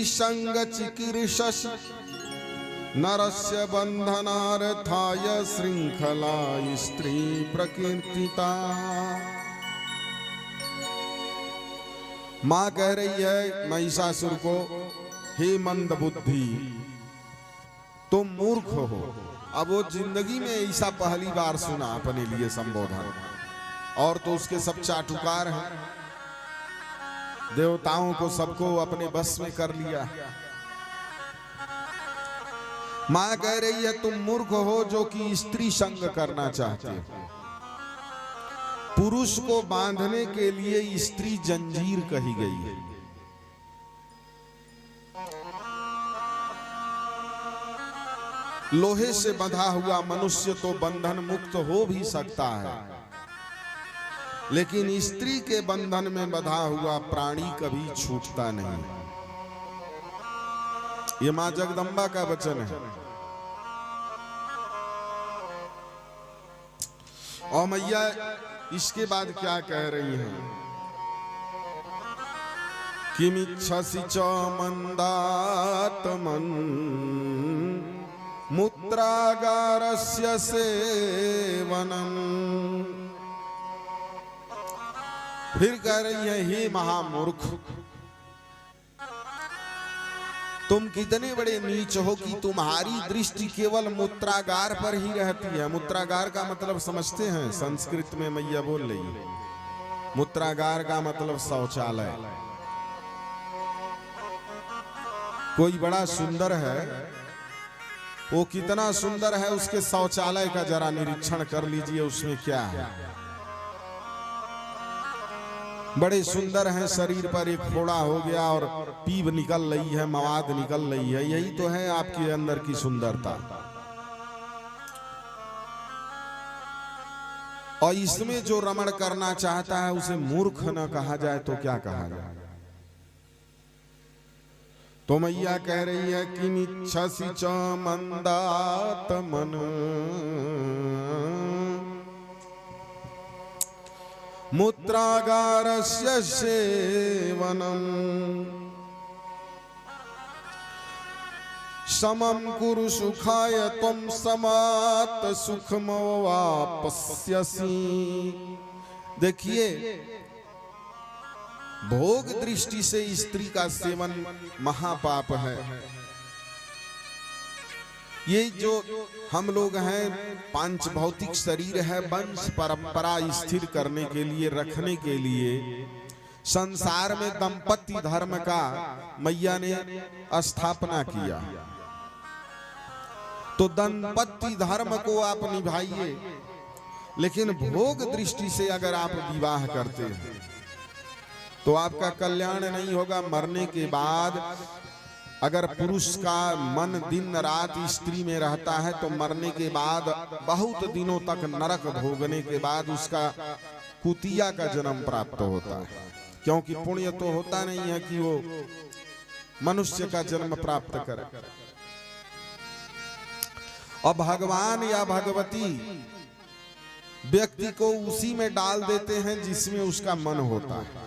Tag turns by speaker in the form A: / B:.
A: संग चिकीर्षस नरस्य बंधनार्थाय श्रृंखला स्त्री प्रकीर्तिता। मां कह रही है महिषासुर को, हे मंद बुद्धि तुम मूर्ख हो। अब वो जिंदगी में ऐसा पहली बार सुना अपने लिए संबोधन, और तो उसके सब चाटुकार हैं, देवताओं को सबको अपने बस में कर लिया। मां कह रही है तुम मूर्ख हो जो कि स्त्री संग करना चाहते हो। पुरुष को बांधने के लिए स्त्री जंजीर कही गई है। लोहे से बंधा हुआ मनुष्य तो बंधन मुक्त हो भी सकता है, लेकिन स्त्री के बंधन में बंधा हुआ प्राणी कभी छूटता नहीं। ये मां जगदंबा का वचन है। और मैया इसके बाद क्या कह रही हैं? किमिच्छसि च मंदात्मन् मूत्रागारस्य सेवनम्। फिर कह रही है, हे महामूर्ख तुम कितने बड़े नीच हो कि तुम्हारी दृष्टि केवल मूत्रागार पर ही रहती है। मूत्रागार का मतलब समझते हैं? संस्कृत में मैया बोल रही है, मूत्रागार का मतलब शौचालय। कोई बड़ा सुंदर है, वो कितना सुंदर है, उसके शौचालय का जरा निरीक्षण कर लीजिए, उसमें क्या है। बड़े सुंदर हैं, शरीर पर एक फोड़ा हो गया और पीप निकल रही है, मवाद निकल रही है। यही तो है आपके अंदर की सुंदरता। और इसमें जो रमण करना चाहता है उसे मूर्ख न कहा जाए तो क्या कहा जाए? तो मैया कह रही है कि किमिच्छसि च मंदात्मन् मूत्रागारस्य सेवनम् समं कुरु सुखाय त्वं समात् सुखमवाप्स्यसि। देखिए, भोग दृष्टि से स्त्री का सेवन महापाप है। ये जो हम लोग हैं, पांच भौतिक शरीर है, वंश परंपरा स्थिर करने के लिए, रखने के लिए, संसार में दंपति धर्म का मैया ने स्थापना किया। तो दंपति धर्म को आप निभाइए, लेकिन भोग दृष्टि से अगर आप विवाह करते हैं तो आपका कल्याण नहीं होगा। मरने के बाद अगर पुरुष का मन दिन रात स्त्री में रहता है तो मरने के बाद बहुत दिनों तक नरक भोगने के बाद उसका कुतिया का जन्म प्राप्त होता है, क्योंकि पुण्य तो होता नहीं है कि वो मनुष्य का जन्म प्राप्त करे। और भगवान या भगवती व्यक्ति को उसी में डाल देते हैं जिसमें उसका मन होता है।